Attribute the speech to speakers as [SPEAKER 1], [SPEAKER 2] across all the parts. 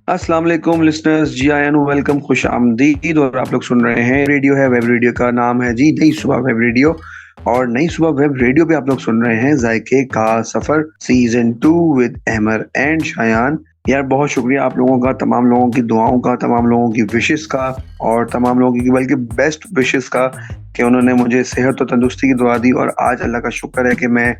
[SPEAKER 1] अस्सलाम वालेकुम लिसनर्स, जी ion welcome, खुश आमदीद। और आप लोग सुन रहे हैं रेडियो है वेब रेडियो का नाम है जी नई सुबह वेब रेडियो। और नई सुबह वेब रेडियो पे आप लोग सुन रहे हैं जायके का सफर season 2 with Ahmar and Shayan. यार बहुत शुक्रिया आप लोगों का, तमाम लोगों की दुआओं का, तमाम लोगों की विशेस का और तमाम लोगों की बल्कि बेस्ट विशेस का कि उन्होंने मुझे सेहत और तंदुरुस्ती की दुआ दी। और आज अल्लाह का शुक्र है कि मैं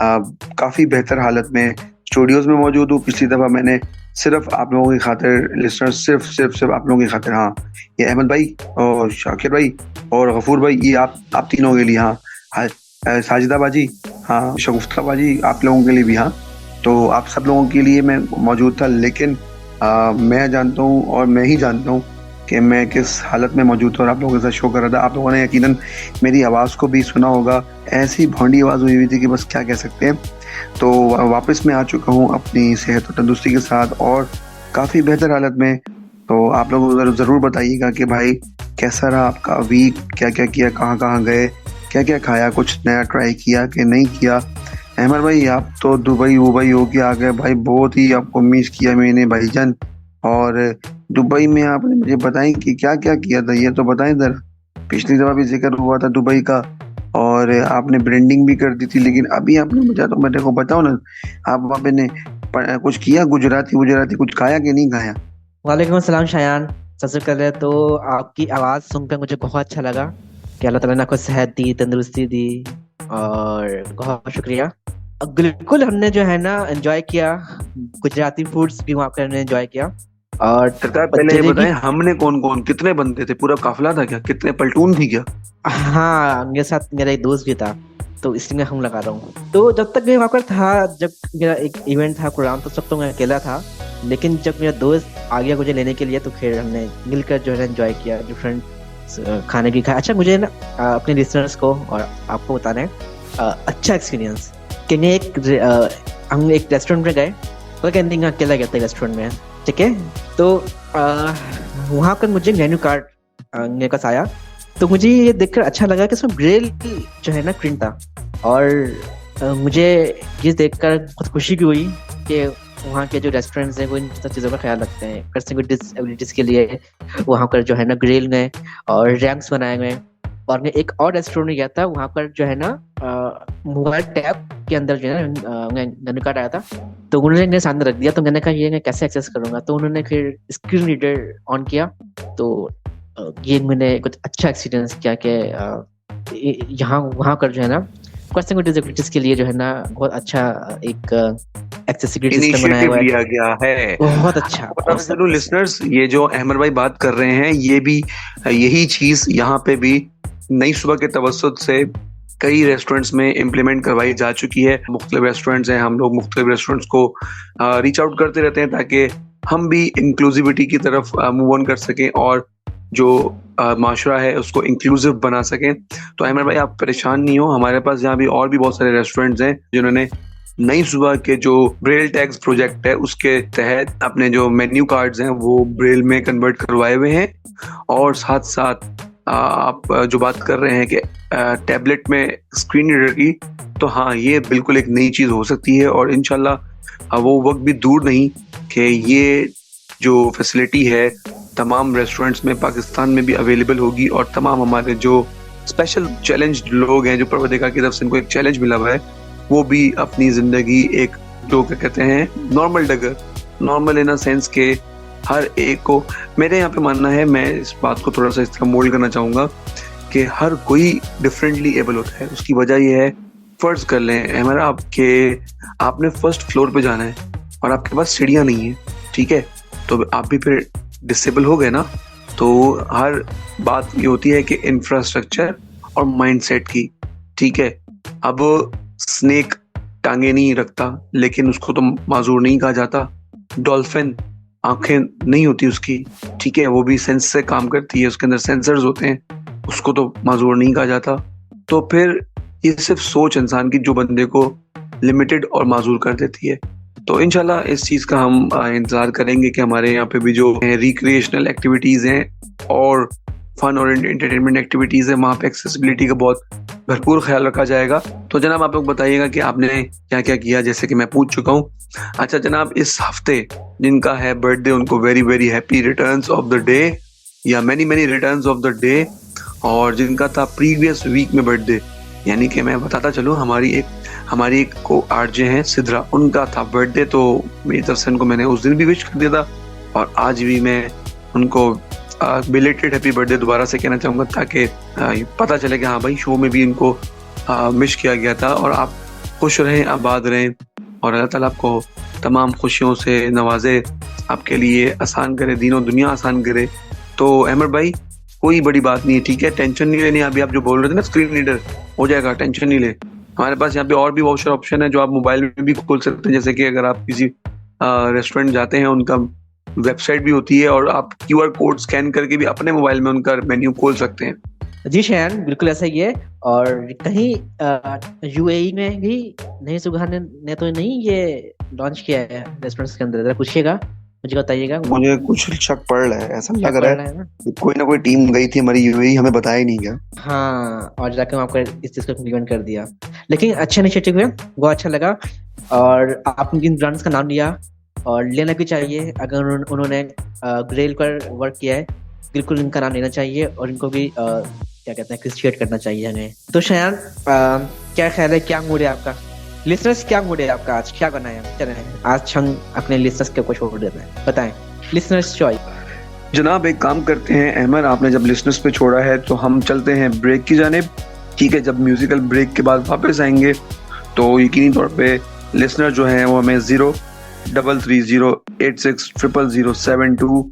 [SPEAKER 1] काफी बेहतर हालत में स्टूडियोज में मौजूद हूँ। पिछली दफा मैंने सिर्फ आप लोगों की खातिर लिसनर्स, सिर्फ आप लोगों की खातिर, हाँ, ये अहमद भाई और शाकिर भाई और गफूर भाई, ये आप तीनों के लिए, हाँ, हाँ, साजिदा बाजी, हाँ, शगुफ्ता बाजी, आप लोगों के लिए भी, हाँ। तो आप सब लोगों के लिए मैं मौजूद था, लेकिन मैं जानता हूँ और मैं ही जानता हूँ कि मैं किस हालत में मौजूद था और आप लोगों के साथ शो कर रहा था। आप लोगों ने यकीनन मेरी आवाज़ को भी सुना होगा, ऐसी भोंडी आवाज़ हुई थी कि बस क्या कह सकते हैं। तो वापस मैं आ चुका हूँ अपनी सेहत और तंदुरुस्ती के साथ और काफ़ी बेहतर हालत में। तो आप लोग ज़रूर बताइएगा कि भाई कैसा रहा आपका वीक, क्या क्या किया, कहाँ कहाँ गए, क्या क्या खाया, कुछ नया ट्राई किया कि नहीं किया। अहमद भाई आप तो दुबई वुबई होके आ गए भाई, बहुत ही आपको मिस किया मैंने भाईजान। और दुबई में आपने मुझे बताएं कि क्या क्या किया था, ये तो बताएं जरा। पिछली दफा भी जिक्र हुआ था दुबई का और आपने ब्रांडिंग भी कर दी थी, लेकिन अभी आपने मुझे तो मेरे को बताओ ना, आप वहाँ पे ने कुछ किया, गुजराती गुजराती कुछ खाया कि नहीं खाया।
[SPEAKER 2] वालेकुम अस्सलाम शायान। सबसे पहले तो आपकी आवाज़ सुनकर मुझे बहुत अच्छा लगा कि अल्लाह ताला ने आपको सेहत दी, तंदुरुस्ती दी, और बहुत शुक्रिया। बिल्कुल हमने जो है ना एंजॉय किया, गुजराती फूड्स भी वहाँ पर हमने एंजॉय किया। और
[SPEAKER 1] सरकार पहले ये
[SPEAKER 2] जलेबी।
[SPEAKER 1] बताएं, हमने कौन कौन कितने बंदे थे, पूरा काफिला था क्या, कितने पलटून थी क्या।
[SPEAKER 2] हाँ, मेरे साथ मेरा एक दोस्त भी था, तो इसलिए हम लगा रहा हूँ। तो जब तक मैं वहाँ पर था, जब मेरा एक इवेंट था प्रोग्राम, तो सब तो मैं अकेला था। लेकिन जब मेरा दोस्त आ गया मुझे लेने के लिए, तो फिर हमने मिलकर जो है एंजॉय किया, डिफरेंट खाने भी खाया। अच्छा, मुझे ना अपने लिसनर्स को और आपको बताना है अच्छा एक्सपीरियंस कि हम एक रेस्टोरेंट में गए, तो कहते हैं अकेला गया था रेस्टोरेंट में, ठीक है। तो वहाँ पर मुझे मेन्यू कार्ड मेरे पास आया, तो मुझे ये देखकर अच्छा लगा कि इसमें ब्रेल जो है ना प्रिंट था। और मुझे ये देखकर बहुत खुशी भी हुई कि वहाँ के जो रेस्टोरेंट्स हैं वो इन सब चीज़ों का ख्याल रखते हैं। पर्सन विद डिसेबिलिटीज के लिए वहाँ पर जो है ना ग्रिल में और रैंप्स बनाए हुए हैं। और मैं एक और रेस्टोरेंट में गया था, वहाँ पर जो है ना मोबाइल टैब के अंदर जो है ना मेन्यू कार्ड आया था, तो उन्होंने मेरे सामने रख दिया। तो मैंने कहा ये मैं कैसे एक्सेस करूंगा, तो उन्होंने फिर स्क्रीन रीडर ऑन किया। तो ये मैंने कुछ अच्छा एक्सपीरियंस किया कि यहाँ वहाँ कर जो है ना पर्सन विद डिसेबिलिटीज के लिए जो है ना बहुत अच्छा एक एक्सेसिबिलिटी सिस्टम बनाया
[SPEAKER 1] इनिशिएटिव
[SPEAKER 2] हुआ है।
[SPEAKER 1] लिया गया है।
[SPEAKER 2] बहुत अच्छा,
[SPEAKER 1] आपको बताना
[SPEAKER 2] औसम।
[SPEAKER 1] चलूं लिसनर्स, ये जो अहमद भाई बात कर रहे हैं, ये भी यही चीज यहाँ पे भी नई सुबह के तवज्जुद से कई रेस्टोरेंट्स में इम्प्लीमेंट करवाई जा चुकी है। मुख्तलिफ रेस्टोरेंट्स हैं, हम लोग मुख्तलिफ रेस्टोरेंट्स को रीच आउट करते रहते हैं ताकि हम भी इंक्लूसिविटी की तरफ मूव ऑन कर सकें और जो माशरा है उसको इंक्लूसिव बना सकें। तो अहमद भाई आप परेशान नहीं हो, हमारे पास यहाँ भी और भी बहुत सारे रेस्टोरेंट्स हैं जिन्होंने नई सुबह के जो ब्रेल टैग्स प्रोजेक्ट है उसके तहत अपने जो मेन्यू कार्ड्स हैं वो ब्रेल में कन्वर्ट करवाए हुए हैं। और साथ साथ आप जो बात कर रहे हैं कि टैबलेट में स्क्रीन रीडर की, तो हाँ, ये बिल्कुल एक नई चीज़ हो सकती है और इंशाल्लाह वो वक्त भी दूर नहीं कि ये जो फैसिलिटी है तमाम रेस्टोरेंट्स में पाकिस्तान में भी अवेलेबल होगी। और तमाम हमारे जो स्पेशल चैलेंज लोग हैं, जो परवरदिगार की तरफ से इनको एक चैलेंज मिला हुआ है, वो भी अपनी जिंदगी एक जो क्या कहते हैं नॉर्मल डगर, नॉर्मल इन अ सेंस के हर एक को, मेरे यहाँ पे मानना है, मैं इस बात को थोड़ा सा इस तरह मोल्ड करना चाहूंगा कि हर कोई डिफरेंटली एबल होता है। उसकी वजह यह है, फर्ज कर लें हमारा आपके आपने फर्स्ट फ्लोर पे जाना है और आपके पास सीढ़ियाँ नहीं है, ठीक है, तो आप भी फिर डिसेबल हो गए ना। तो हर बात ये होती है कि इंफ्रास्ट्रक्चर और माइंडसेट की, ठीक है। अब स्नेक टांगे नहीं रखता लेकिन उसको तो माजूर नहीं कहा जाता। डॉल्फिन आंखें नहीं होती उसकी, ठीक है, वो भी सेंस से काम करती है, उसके अंदर सेंसर्स होते हैं, उसको तो माजूर नहीं कहा जाता। तो फिर ये सिर्फ सोच इंसान की जो बंदे को लिमिटेड और माजूर कर देती है। तो इंशाल्लाह इस चीज़ का हम इंतज़ार करेंगे कि हमारे यहाँ पे भी जो रिक्रिएशनल एक्टिविटीज़ हैं और फन और एंटरटेनमेंट एक्टिविटीज है, वहाँ पे एक्सेसिबिलिटी का बहुत भरपूर ख्याल रखा जाएगा। तो जनाब आप लोग बताइएगा कि आपने क्या क्या किया, जैसे कि मैं पूछ चुका हूँ। अच्छा जनाब, इस हफ्ते जिनका है बर्थडे उनको very very happy returns of the day या many many returns of the day. और जिनका था प्रीवियस वीक में बर्थडे, यानी कि मैं बताता चलूँ, हमारी एक को आरजे हैं सिद्रा, उनका था बर्थडे, तो मेरी तरफ से उनको मैंने उस दिन भी विश कर दिया था और आज भी मैं उनको बिलेटेड हैप्पी बर्थडे दोबारा से कहना चाहूँगा, ताकि पता चले कि हाँ भाई शो में भी इनको विश किया गया था। और आप खुश रहें, आबाद रहें और अल्लाह ताला आपको तमाम खुशियों से नवाजे, आपके लिए आसान करे, दीनों दुनिया आसान करे। तो अहमद भाई कोई बड़ी बात नहीं है, ठीक है, टेंशन नहीं लेनी। अभी आप जो बोल रहे थे ना स्क्रीन रीडर, हो जाएगा, टेंशन नहीं ले। हमारे पास यहाँ पे और भी वाउचर ऑप्शन है जो आप मोबाइल में भी खोल सकते हैं, जैसे कि अगर आप किसी रेस्टोरेंट जाते हैं, उनका वेबसाइट भी होती है और आप QR कोड स्कैन करके भी अपने मोबाइल में उनका मेन्यू खोल सकते हैं।
[SPEAKER 2] जी शायन, बिल्कुल ऐसा ही है। और कहीं यूएई में भी नई सुबह ने तो नहीं ये लॉन्च किया है रेस्टोरेंट्स के अंदर, जरा पूछिएगा, मुझे बताइएगा।
[SPEAKER 3] मुझे कुछ शक पड़ रहा है, ऐसा लग रहा है
[SPEAKER 2] ना
[SPEAKER 3] कोई ना कोई टीम गई थी हमारी यूएई, हमें बताया ही नहीं गया।
[SPEAKER 2] हाँ, और जाके आपको इस चीज को इम्प्लीमेंट कर दिया। लेकिन अच्छा इनिशिएटिव है, वो अच्छा लगा। और आपने इन ब्रांड्स का नाम लिया और लेना भी चाहिए, अगर उन्होंने ग्रेल पर वर्क किया है, बिल्कुल इनका नाम लेना चाहिए और इनको भी क्या कहते हैं अप्रिशिएट करना चाहिए हमें। तो शायन क्या ख्याल है, क्या मूड है आपका? लिसनर्स क्या मूड है आपका, आज क्या बनाया? चलें आज हम अपने लिसनर्स के ऊपर छोड़ देते हैं, बताएं लिसनर्स चॉइस।
[SPEAKER 1] जनाब एक काम करते हैं अहमद, आपने जब लिसनर्स पे छोड़ा है तो हम चलते हैं ब्रेक की जानिब, ठीक है। जब म्यूजिकल ब्रेक के बाद वापस आएंगे तो यकीनी तौर पे लिसनर जो है वो हमें 033086000720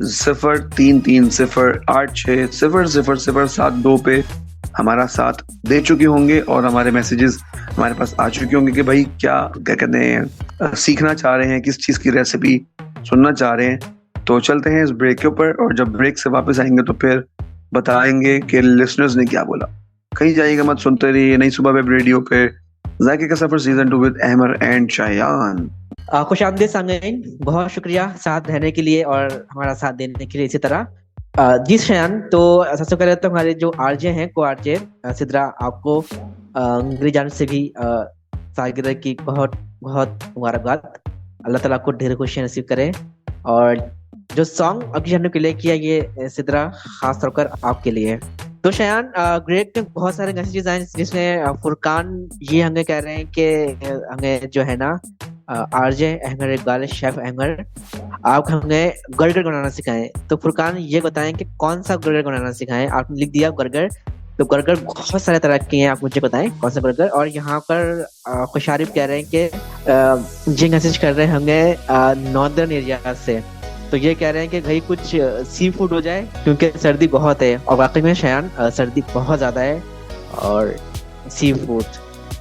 [SPEAKER 1] 0330860072 पे हमारा साथ दे चुके होंगे और हमारे मैसेजेस हमारे पास आ चुके होंगे कि भाई क्या कहते हैं, सीखना चाह रहे हैं, किस चीज़ की रेसिपी सुनना चाह रहे हैं। तो चलते हैं इस ब्रेक के ऊपर और जब ब्रेक से वापस आएंगे तो फिर बताएंगे कि लिसनर्स ने क्या बोला। कहीं जाइएगा मत, सुनते रहिए नई सुबह वेब रेडियो पे जायके का सफर season 2 with Ahmar and Shayan.
[SPEAKER 2] खुश आमदीद सामईन, बहुत शुक्रिया साथ रहने के लिए और हमारा साथ देने के लिए इसी तरह। जी शायान, तो सबसे पहले तो हमारे जो आरजे हैं, को आरजे सिद्रा, आपको मेरी जान से भी सालगिरह की बहुत बहुत मुबारकबाद। अल्लाह ताला आपको ढेर खुशियां नसीब करे। और जो सॉन्ग अभी हमने प्ले किया ये सिद्रा खास तौर पर आपके लिए। तो शायान ग्रेट ने बहुत सारे मैसेजेस आए जिसमें फुरकान ये हमें कह रहे हैं कि हमें जो है ना आरजे अहमर इकबाल शेफ अहमर, आप हमें बर्गर बनाना सिखाएं। तो फुरकान ये बताएं कि कौन सा बर्गर बनाना सिखाएं। आपने लिख दिया बर्गर, तो बर्गर बहुत सारे तरह के हैं, आप मुझे बताएं कौन सा बर्गर। और यहाँ पर खुशारिफ कह रहे हैं कि ये मैसेज कर रहे हैं हमें नॉर्दर्न एरिया से, तो ये कह रहे हैं कि भाई कुछ सी फूड हो जाए क्योंकि सर्दी बहुत है। और वाकई में शायान सर्दी बहुत ज्यादा है और सी फूड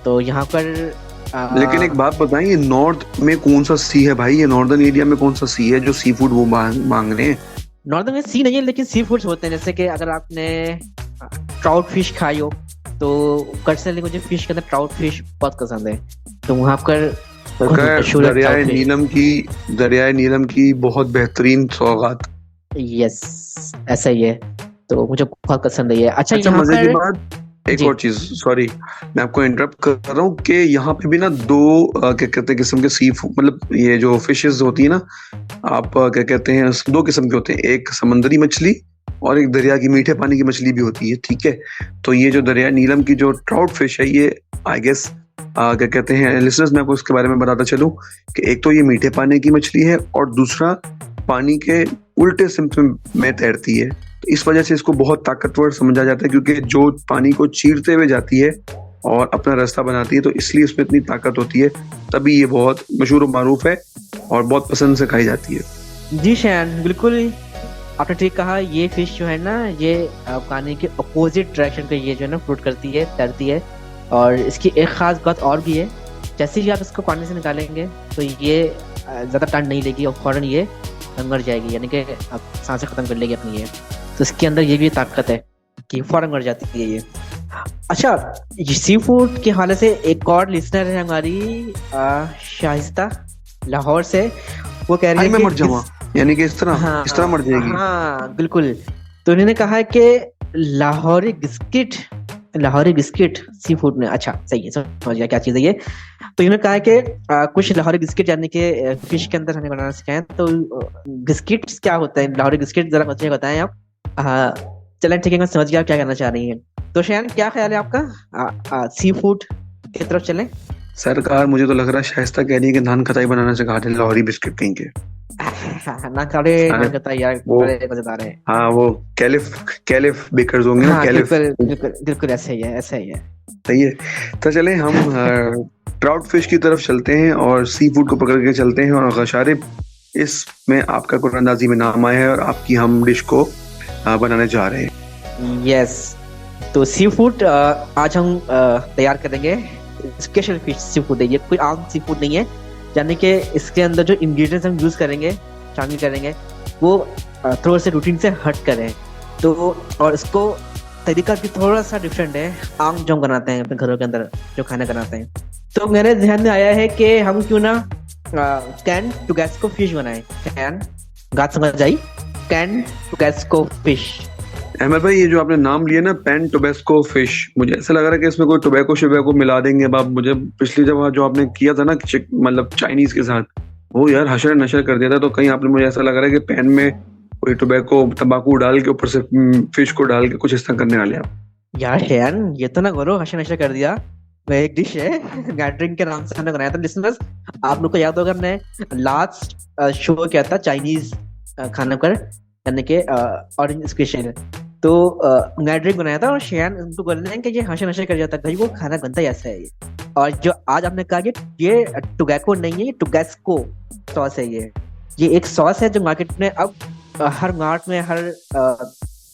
[SPEAKER 2] तो यहाँ पर
[SPEAKER 1] लेकिन एक बात बताइए, नॉर्थ में कौन सा सी है भाई? ये नॉर्दर्न एरिया में कौन सा सी है जो सी फूड वो मांग रहे हैं?
[SPEAKER 2] नॉर्दर्न में सी नहीं है लेकिन सी फूड्स होते हैं, जैसे कि अगर आपने ट्राउट फिश खाई हो तो पर्सनली मुझे फिश के अंदर ट्राउट फिश बहुत पसंद है, तो वहाँ पर
[SPEAKER 1] दरियाए नीलम की बहुत बेहतरीन सौगात।
[SPEAKER 2] यस ऐसा ही है, तो मुझे बहुत पसंद है ये। अच्छा
[SPEAKER 1] मजे की बात एक और चीज, सॉरी मैं आपको इंटरप्ट कर रहा हूँ कि यहाँ पे भी ना दो क्या कहते हैं किस्म के सी फूड, मतलब ये जो फिशेस होती है ना, आप क्या कहते हैं, दो किस्म के होते हैं, एक समंदरी मछली और एक दरिया की मीठे पानी की मछली भी होती है, ठीक है। तो ये जो दरिया नीलम की जो ट्राउट फिश है, ये आई गेस क्या कहते हैं लिसनर्स, मैं आपको इसके बारे में बताता चलूं कि एक तो ये मीठे पानी की मछली है और दूसरा पानी के उल्टे सिम्टम में तैरती है। तो इस वजह से इसको बहुत ताकतवर समझा जाता है, क्योंकि जो पानी को चीरते हुए जाती है और अपना रास्ता बनाती है, तो इसलिए इसमें इतनी ताकत होती है, तभी ये बहुत मशहूर और मारूफ है और बहुत पसंद से खाई जाती है।
[SPEAKER 2] जी शायन, बिल्कुल आपने ठीक कहा। ये फिश जो है ना, ये पानी के अपोजिट डायरेक्शन पे ये जो है ना फ्रूट करती है, तैरती है। और इसकी एक खास बात और भी है, जैसे ही आप इसको पानी से निकालेंगे तो ये ज्यादा टाइम नहीं लेगी और फौरन ये मर जाएगी, यानी कि आप सांसें खत्म कर लेगी अपनी ये। तो इसके अंदर ये भी ताकत है कि फौरन मर जाती है ये। अच्छा, सी फूड के हवाले से एक और लिसनर है हमारी शाइस्ता लाहौर से, वो कह रही है
[SPEAKER 1] मैं मर जाऊंगा, यानी कि इस तरह मर जाएगी।
[SPEAKER 2] हाँ बिल्कुल, तो इन्होंने कहा है कि लाहौरी बिस्किट सी फूड में, अच्छा सही है, समझ गया क्या चीज़ है ये। तो इन्होंने कहा है कि कुछ लाहौरी बिस्किट यानी कि फिश के अंदर हमें बनाना सिखाएं। तो बिस्किट्स क्या होता है, लाहौरी बिस्किट जरा मुझे बताएं आप। चलें ठीक है, मैं समझ गया क्या करना चाह रही हैं। तो शयान क्या ख्याल है आपका, सी फूड की तरफ चलें?
[SPEAKER 1] सरकार मुझे तो लग रहा है शाइस्ता कह रही है कि नान खटाई बनाना सिखा दे, लाहौरी बिस्किट कहीं के।
[SPEAKER 2] ना करे
[SPEAKER 1] अरे
[SPEAKER 2] ना कहता यार,
[SPEAKER 1] वो
[SPEAKER 2] बड़े मजेदार है।
[SPEAKER 1] हाँ, वो कैलिफ बेकर्स होंगे ना,
[SPEAKER 2] हाँ
[SPEAKER 1] कैलिफ।
[SPEAKER 2] बिल्कुल बिल्कुल बिल्कुल, ऐसा ही है, ऐसा ही है।
[SPEAKER 1] सही है। तो चले हम ट्राउट फिश की तरफ चलते हैं और सी फूड को पकड़ के चलते हैं। और गशारिब, इसमें आपका कुरानंदाजी में नाम आया है और आपकी हम डिश को बनाने जा रहे हैं।
[SPEAKER 2] यस, तो सी फूड आज हम तैयार करेंगे। स्पेशल फिश सी फूड है ये, कोई आम सी फूड नहीं है। यानी कि इसके अंदर जो इंग्रेडिएंट्स हम यूज करेंगे, शामिल करेंगे, वो थोड़ा से रूटीन से हट कर है। तो और इसको तरीका भी थोड़ा सा डिफरेंट है आम जो हम बनाते हैं अपने घरों के अंदर जो खाना बनाते हैं। तो मेरे ध्यान में आया है कि हम क्यों ना कैन टुगैस्को फिश बनाएं। कैन, बात समझ आई? कैन टुगैस्को फिश।
[SPEAKER 1] अहमद भाई, ये जो आपने नाम लिया ना, पैन टोबैस्को फिश, मुझे ऐसा लग रहा है कि इसमें कोई टोबैको मिला देंगे। अब आप मुझे पिछली जब जो आपने किया था ना मतलब चाइनीज के साथ, वो यार हशर नशर कर दिया था। तो कहीं आपने, मुझे ऐसा लग रहा है कि पैन में कोई तंबाकू डाल के ऊपर से फिश को डाल के कुछ इस तरह करने वाले आप।
[SPEAKER 2] यार शयान, ये तो ना करो, हशर नशर कर दिया। वह एक डिश है गैदरिंग के नाम से हमने बनाया था। लिसनर्स, आप लोग को याद होगा हमने लास्ट शो किया था चाइनीज खाना पर, यानी कि ऑरेंज स्पेशल। तो गैदरिंग बनाया था और शयान उनको बोलने हैं कि ये हशर नशर कर जाता है, भाई वो खाना बनता ही ऐसा है ये। और जो आज आपने कहा कि ये टुगैको नहीं है, ये टुगैस्को सॉस है। ये एक सॉस है जो मार्केट में अब हर मार्ट में, हर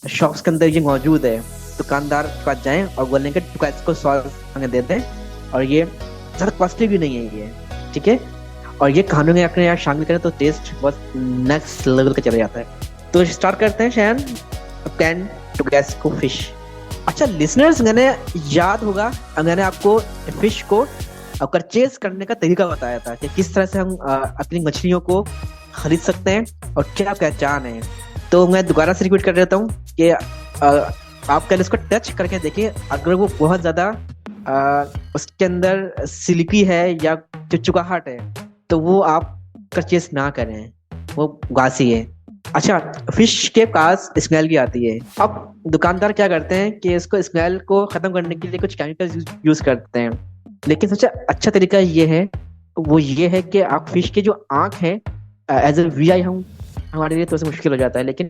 [SPEAKER 2] शॉप्स के अंदर ये मौजूद है। दुकानदार के पास जाएं और बोलें कि टुगैस्को सॉस हमें देते हैं। और ये ज़्यादा कॉस्टली भी नहीं है ये, ठीक है। और ये खानों में अपने यहाँ शामिल करें तो टेस्ट बहुत नेक्स्ट लेवल का चला जाता है। तो स्टार्ट करते हैं शयान, कैन टुगैस्को फिश। अच्छा लिसनर्स, मैंने याद होगा मैंने आपको फिश को परचेज करने का तरीका बताया था कि किस तरह से हम अपनी मछलियों को खरीद सकते हैं और क्या पहचान है। तो मैं दोबारा से रिपीट कर देता हूँ कि आप कल इसको टच करके देखिए। अगर वो बहुत ज्यादा उसके अंदर सिल्की है या चिपचिपाहट है तो वो आप परचेज ना करें, वो गासी है। अच्छा, फिश के पास स्मेल भी आती है। अब दुकानदार क्या करते हैं कि इसको स्मेल को खत्म करने के लिए कुछ केमिकल्स यूज करते हैं। लेकिन सबसे अच्छा तरीका ये है, वो ये है कि आप फिश की जो आंख है, एज ए वीआई हम हमारे लिए थोड़ा सा मुश्किल हो जाता है, लेकिन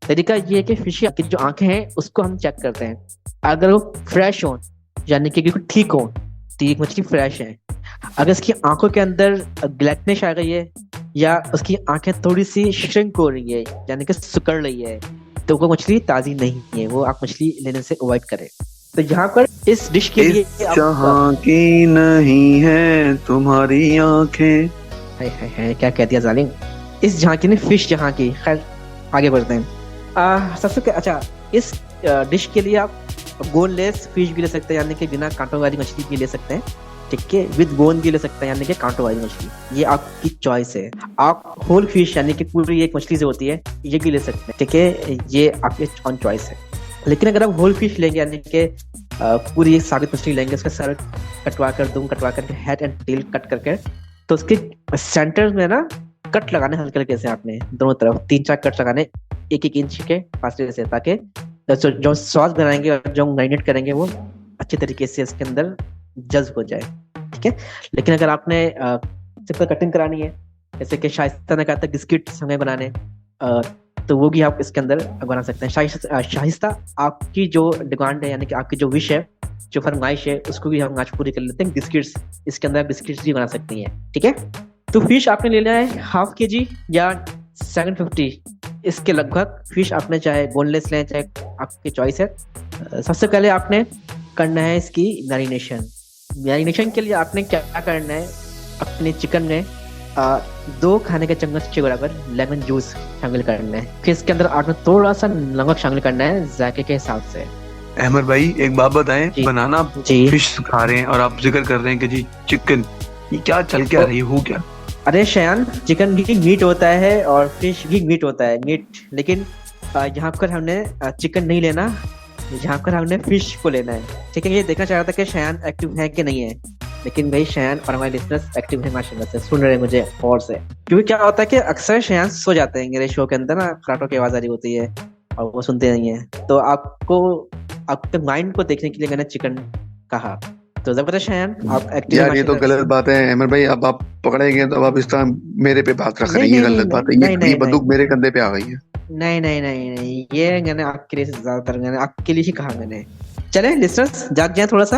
[SPEAKER 2] तरीका ये है कि फिश की जो आंखें हैं उसको हम चेक करते हैं। अगर वो फ्रेश हो, यानी कि बिल्कुल ठीक हो, तो ये मछली फ्रेश है। अगर इसकी आंखों के अंदर ग्लैटनेस आ गई है या उसकी आंखें थोड़ी सी श्रिंक हो रही है, यानी कि सिकुड़ रही है, तो वो मछली ताजी नहीं है, वो आप मछली लेने से अवॉइड करें। तो यहाँ पर इस डिश के लिए
[SPEAKER 1] जहाँ की नहीं है तुम्हारी आंखें,
[SPEAKER 2] है क्या कह दिया जालिम, इस जहाँ की नहीं, फिश जहाँ की। खैर आगे बढ़ते हैं। सबसे अच्छा, इस डिश के लिए आप बोनलेस फिश भी ले सकते हैं, यानी कि बिना कांटों वाली मछली भी ले सकते हैं, ठीक है। विद बोन भी ले सकते हैं, यानी कि कांटों वाली मछली, ये आपकी चॉइस है। आप होल फिश यानी कि पूरी एक मछली जो होती है ये भी ले सकते हैं, ठीक है, ये आपकी ऑन चॉइस है। लेकिन अगर आप होल फिश लेंगे, यानी कि पूरी एक साबित मछली लेंगे, उसका सर कटवा कर, दुम कटवा कर, हेड एंड टेल कट करके, तो उसके सेंटर में ना कट लगाने हल्के हल्के से, आपने दोनों तरफ 3-4 कट लगाने 1-1 इंच के फासले से, ताकि जो सॉस बनाएंगे और जो मैरिनेट करेंगे वो अच्छे तरीके से इसके अंदर जज्ब हो जाए, ठीक है। लेकिन अगर आपने सिंपल कटिंग करानी है, जैसे कि शाइस्ता ने कहा था बिस्किट हमें बनाने, तो वो भी आप इसके अंदर बना सकते हैं। शाइस्ता, आपकी जो डिमांड है, यानी कि आपकी जो विश है, जो फरमाइश है, उसको भी हम आज पूरी कर लेते हैं। बिस्किट्स, इसके अंदर बिस्किट्स भी बना सकती हैं, ठीक है। तो फिश आपने ले लिया है 1/2 kg या 750, इसके लगभग फिश आपने चाहे बोनलेस लें चाहे आपकी चॉइस है। सबसे पहले आपने करना है इसकी मैरिनेशन के लिए आपने क्या करना है, अपने चिकन में 2 खाने के चम्मच के बराबर लेमन जूस शामिल करना है। फिर इसके अंदर आपने थोड़ा सा नमक शामिल करना है जायके के हिसाब से।
[SPEAKER 1] अहमद भाई एक बात बताएं, बनाना फिश खा रहे हैं और आप जिक्र कर रहे हैं कि जी चिकन, ये क्या चल क्या रही हो क्या?
[SPEAKER 2] अरे शयान, चिकन भी मीट होता है और फिश भी मीट होता है, मीट, लेकिन यहाँ पर हमने चिकन नहीं लेना, यहाँ पर हमने फिश को लेना है। ठीक है, ये देखना चाह रहा था कि शयान एक्टिव है कि नहीं है, लेकिन भाई शयान और हमारे लिसनर्स एक्टिव है माशाल्लाह से, सुन रहे हैं मुझे और से। क्योंकि क्या होता है कि अक्सर शयान सो जाते हैं मेरे शो के अंदर ना, खराटों की आवाज आ रही होती है और वो सुनते नहीं है। तो आपके माइंड को देखने के लिए मैंने चिकन कहा। तो जब पता शयान आप एक्टिव
[SPEAKER 3] यार ये तो गलत बात है अहमद भाई, अब आप पकड़े गए तो अब आप इस तरह मेरे पे बात रख रहे हैं, ये गलत बात है, ये बंदूक मेरे कंधे पे आ गई है।
[SPEAKER 2] नहीं नहीं नहीं नहीं, ये मैंने आपके लिए ज्यादातर मैंने आपके लिए ही कहा मैंने। चले लिसनर्स जाग जाए थोड़ा सा,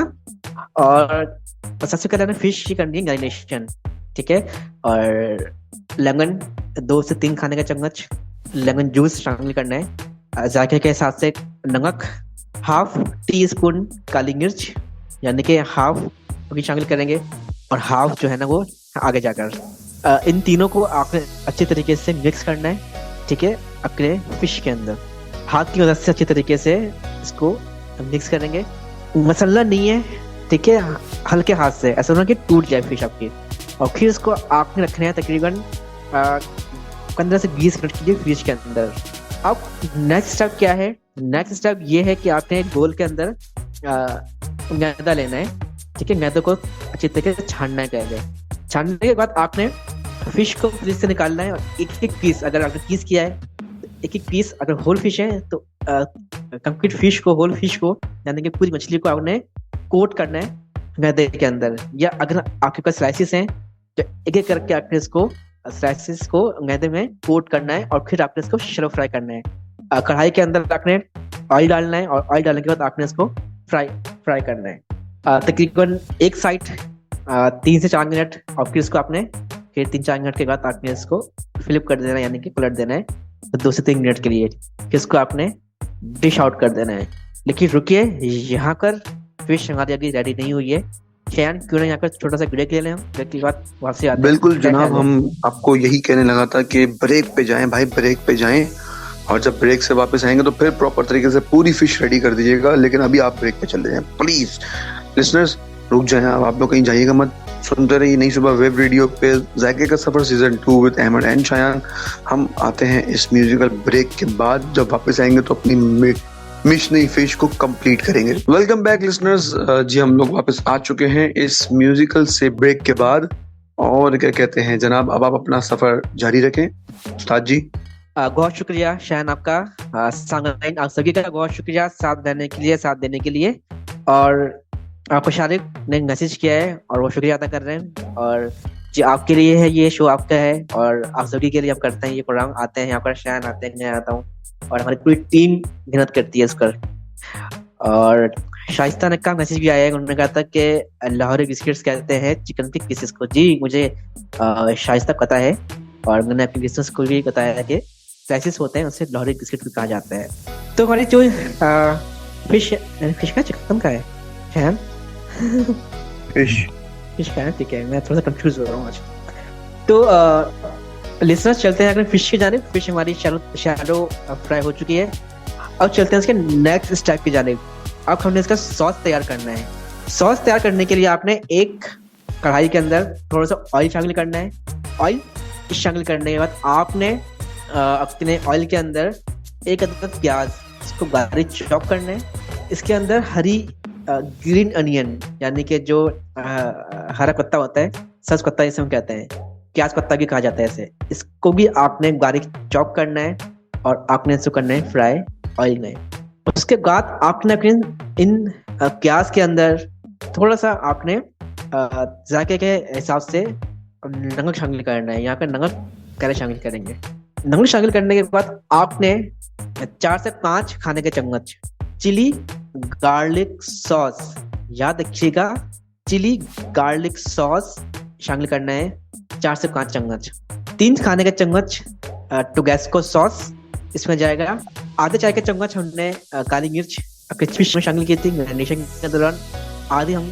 [SPEAKER 2] और सबसे पहले हमें फिश ही करनी है मैरिनेशन। ठीक है, और लेमन 2 से 3 खाने का चम्मच लेमन जूस शामिल करना है। जायके के हिसाब से नमक, हाफ टी स्पून काली मिर्च यानी कि हाफ भी शामिल करेंगे, और हाफ जो है ना वो आगे जाकर। इन तीनों को आपने अच्छे तरीके से मिक्स करना है। ठीक है, अपने फिश के अंदर हाथ की मदद से अच्छे तरीके से इसको मिक्स करेंगे। मसाला नहीं है, ठीक है, हल्के हाथ से, ऐसा ना कि टूट जाए फिश आपकी। और फिर इसको आपने रखना है तकरीबन 15 से 20 मिनट के लिए फिश के अंदर। अब नेक्स्ट स्टेप क्या है? नेक्स्ट स्टेप ये है कि आपने एक बोल के अंदर मैदा लेना है। ठीक है, मैदे को अच्छी तरीके से छानना है पहले। छानने के बाद आपने फिश को फ्रिज से निकालना है, और एक एक पीस, अगर आपने पीस किया है एक एक पीस, अगर होल फिश है तो कंप्लीट फिश को, होल फिश को यानी कि पूरी मछली को आपने कोट करना है मैदे के अंदर। या अगर आपके पास स्लाइसिस हैं तो एक एक करके आपने इसको स्लाइसिस को मैदे में कोट करना है, और फिर आपने इसको शैलो फ्राई करना है। कढ़ाई के अंदर आपने ऑयल डालना है, और ऑयल डालने के बाद आपने इसको फ्राई करना है तकरीबन एक साइड 3 से 4 मिनट, और फिर इसको आपने फिर 3-4 मिनट के बाद आपने इसको फ्लिप कर देना है, यानी कि पलट देना है 2 से 3 मिनट के लिए। फिर इसको आपने डिश आउट कर देना है। लेकिन रुकिए, यहाँ पर फिश हमारी अभी रेडी नहीं हुई है। शयान क्यों ना यहाँ पर छोटा सा ब्रेक ले लें, हम ब्रेक के बाद वापसी आते हैं।
[SPEAKER 3] बिल्कुल जनाब, हम आपको यही कहने लगा था कि ब्रेक पे जाएं भाई, ब्रेक पे जाएं, और जब ब्रेक से वापस आएंगे तो फिर प्रॉपर तरीके से पूरी फिश रेडी कर दीजिएगा। लेकिन अभी आप ब्रेक पे चले जाएं प्लीज। लिसनर्स रुक जाएं, आप लोग कहीं जाइएगा मत, सुनते रहिए नई सुबह वेब रेडियो पे जायके का सफर season 2 with Ahmed and Shayan. हम आते हैं इस म्यूजिकल ब्रेक के बाद, जब वापस आएंगे तो अपनी मिशनरी फिश को कंप्लीट करेंगे। वेलकम बैक लिसनर्स, जी हम लोग वापस आ चुके हैं इस म्यूजिकल से ब्रेक के बाद। और क्या कहते हैं जनाब, अब आप अपना सफर जारी रखें उस्ताद जी।
[SPEAKER 2] बहुत शुक्रिया शयान आपका, सामईन आप सभी का बहुत शुक्रिया साथ देने के लिए। और आपको शारिक ने मैसेज किया है और वो शुक्रिया अदा कर रहे हैं, और जी आपके लिए है ये शो, आपका है, और आप सभी के लिए हम करते हैं ये प्रोग्राम। आते हैं यहाँ पर शयान आते हैं, मैं आता हूँ, और हमारी पूरी टीम मेहनत करती है इस पर। और शाइस्ता ने का मैसेज भी आया है, उन्होंने कहा था कि लाहौरी बिस्किट्स कहते हैं चिकन के पीसेस को। जी मुझे शाइस्ता पता है, और मैंने अपने बिजनेस को भी बताया है कि स्लाइसेस होते हैं, उससे लाहौरी बिस्किट भी कहा जाता है। तो हमारी जो फिश का चिकन का है शयान फिश का है, ठीक है, मैं थोड़ा सा कंफ्यूज हो रहा हूँ आज। तो लिसनर्स चलते हैं अगर फिश की जानिब। फिश हमारी शैलो फ्राई हो चुकी है। अब चलते हैं उसके नेक्स्ट स्टेप की जानिब। अब हमने इसका सॉस तैयार करना है। सॉस तैयार करने के लिए आपने एक कढ़ाई के अंदर थोड़ा सा ऑयल शामिल करना है। ऑयल शामिल करने के बाद आपने अपने ऑयल के अंदर एक अदद प्याज, इसको बारीक चॉप करना है। इसके अंदर हरी ग्रीन अनियन यानी कि जो हरा पत्ता होता है, सब्ज पत्ता जिसे हम कहते हैं, प्याज पत्ता भी कहा जाता है इसे, इसको भी आपने बारीक चॉप करना है, और आपने इसको करना है फ्राई ऑयल में। उसके बाद आपने अपने इन प्याज के अंदर थोड़ा सा आपने जायके के हिसाब से नमक शामिल करना है। यहाँ पे नमक पहले शामिल करेंगे। नमक शामिल करने के बाद आपने 4 से 5 खाने के चम्मच चिली गार्लिक सॉस, याद रखिएगा चिली गार्लिक सॉस शामिल करना है 4 से 5 चम्मच। 3 खाने के चम्मच टोबैस्को सॉस इसमें जाएगा। आधे चाय के चम्मच हमने काली मिर्च अपने फिश में शामिल की थी मैरिनेशन के दौरान, आधे हम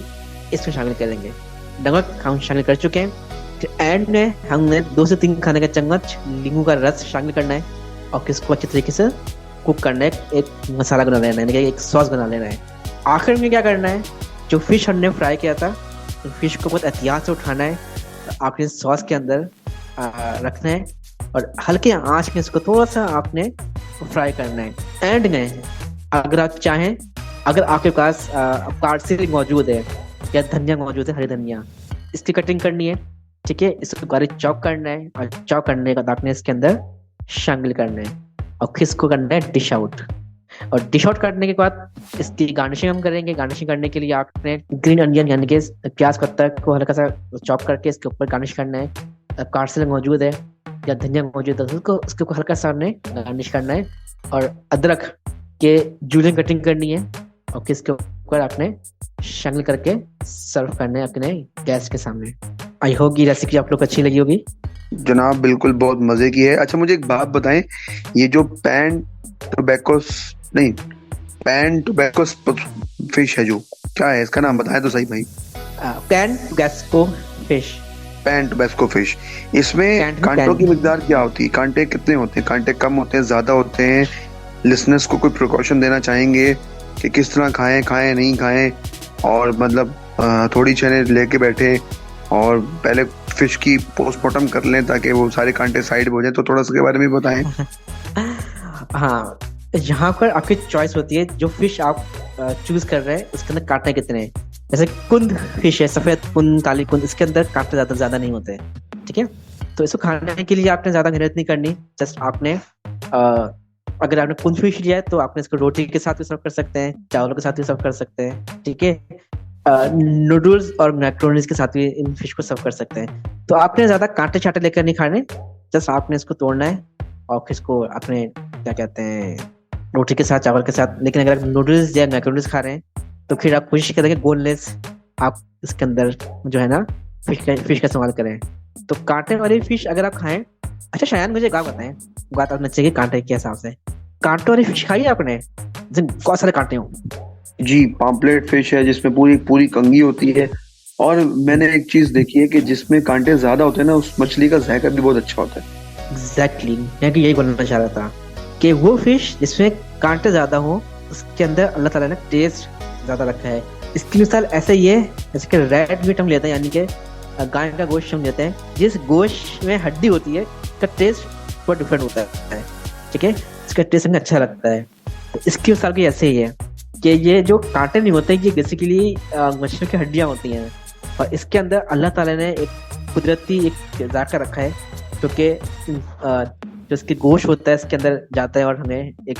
[SPEAKER 2] इसमें शामिल करेंगे। नमक हम शामिल कर चुके हैं। फिर एंड में हमने 2 से 3 खाने के चम्मच नींबू का रस शामिल करना है, और इसको अच्छे तरीके से कुक करना है, एक मसाला बना लेना है, यानी कि एक सॉस बना लेना है। आखिर में क्या करना है, जो फिश हमने फ्राई किया था, तो फिश को बहुत एहतियात से उठाना है, आपने सॉस के अंदर रखना है, और हल्के आंच में इसको थोड़ा सा आपने फ्राई करना है। एंड में अगर आप चाहें, अगर आपके पास पार्सले मौजूद है या धनिया मौजूद है, हरी धनिया, इसकी कटिंग करनी है। ठीक है, इसको बारीक चॉप करना है और चॉप करने के बाद आपने इसके अंदर शामिल करना है और फिर इसको करना है डिश आउट। और डिश आउट करने के बाद इसकी गार्निशिंग हम करेंगे। गार्निशिंग करने के लिए आपने ग्रीन अनियन यानी कि प्याज पत्ता को हल्का सा चॉप करके इसके ऊपर गार्निश करना है। पार्सले मौजूद है या धनिया मौजूद है उसको उसके ऊपर हल्का सा हमने गार्निश करना है। और अदरक के जूलियन कटिंग करनी है और इसके ऊपर आपने शामिल करके सर्व करना है अपने गैस के सामने। आई होप ये रेसिपी आप लोग को अच्छी लगी होगी।
[SPEAKER 3] जनाब बिल्कुल बहुत मजे की है। अच्छा मुझे एक बात बताएं, ये जो पैन टोबैको फिश है, जो क्या है इसका नाम बताएं तो सही भाई।
[SPEAKER 2] Pan tobacco fish.
[SPEAKER 3] Pan tobacco fish, इसमें कांटों की मिकदार क्या होती है? कांटे कितने होते हैं? कांटे कम होते हैं, ज्यादा होते हैं? लिसनर्स को कोई प्रिकॉशन देना चाहेंगे कि किस तरह खाएं नहीं खाएं, और मतलब थोड़ी चने लेके बैठे और पहले फिश की पोस्टमार्टम कर लें ताकि वो सारे कांटे साइड हो जाए, तो थोड़ा सा के बारे में बताएं।
[SPEAKER 2] हाँ, यहाँ पर आपकी चॉइस होती है, जो फिश आप चूज कर रहे हैं उसके अंदर कांटे कितने हैं। जैसे कुंद फिश है, सफेद कुंद, काली कुंद, इसके अंदर कांटे ज्यादा नहीं होते। ठीक है, तो इसको खाने के लिए आपने ज्यादा मेहनत नहीं करनी। जस्ट आपने अगर आपने कुंद फिश लिया है तो आपने इसको रोटी के साथ भी सर्व कर सकते हैं, चावलों के साथ भी सर्व कर सकते हैं। ठीक है, नूडल्स और मैक्रोनीज के साथ भी इन फिश को सर्व कर सकते हैं। तो आपने ज्यादा कांटे छाटे लेकर नहीं खाने, जस्ट आपने इसको तोड़ना है और फिर इसको आपने क्या कहते हैं रोटी के साथ, चावल के साथ। लेकिन अगर आप नूडल्स या मैक्रोनीज खा रहे हैं तो फिर आप कोशिश करेंगे बोनलेस आप इसके अंदर जो है ना फिश का इस्तेमाल करें। तो कांटे वाली फिश अगर आप खाएं। अच्छा शायद मुझे एक बात बताएं, बात आपने चाहिए कांटे के हिसाब से। कांटों वाली फिश खाई आपने जिसमें बहुत सारे कांटे हों?
[SPEAKER 3] जी, पाम्पलेट फिश है जिसमें पूरी कंघी होती है। और मैंने एक चीज देखी है कि जिसमें कांटे ज्यादा होते हैं ना, उस मछली का जायका भी बहुत अच्छा होता है।
[SPEAKER 2] एग्जैक्टली, मैं भी यही बोलना चाह रहा था कि वो फिश जिसमें कांटे ज्यादा हो उसके अंदर अल्लाह ताला ने टेस्ट ज्यादा रखा है। इसकी मिसाल ऐसे ही है जैसे कि रेड मीट हम लेते हैं, यानी कि गाय का गोश्त हम लेते हैं, जिस गोश्त में हड्डी होती है उसका टेस्ट बहुत डिफरेंट होता है। ठीक है, इसका टेस्ट हमें अच्छा लगता है। तो इसकी मिसाल भी ऐसे ही है कि ये जो कांटे नहीं होते, ये बेसिकली मछली की हड्डियां होती हैं और इसके अंदर अल्लाह ताला ने एक कुदरती एक जायका रखा है, क्योंकि जो इसके गोश्त होता है इसके अंदर जाता है और हमें एक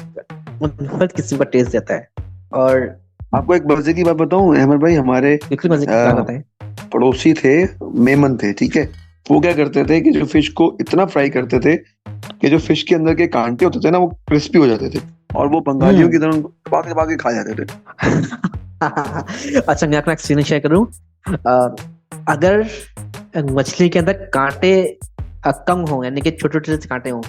[SPEAKER 2] मुनफरद किस्म का टेस्ट देता है। और
[SPEAKER 3] आपको एक मजे की बात बताऊं अहमद भाई, हमारे पड़ोसी थे, मेमन थे, ठीक है, वो क्या करते थे कि जो फिश को इतना फ्राई करते थे कि जो फिश के अंदर के कांटे होते थे ना वो क्रिस्पी हो जाते थे और वो बंगालियों की तरह दबा के खा जाते थे।
[SPEAKER 2] अच्छा मैं अपना एक्सपीरियंस शेयर करूं। अगर मछली के अंदर कांटे कम हो, यानी कि छोटे छोटे कांटे हो,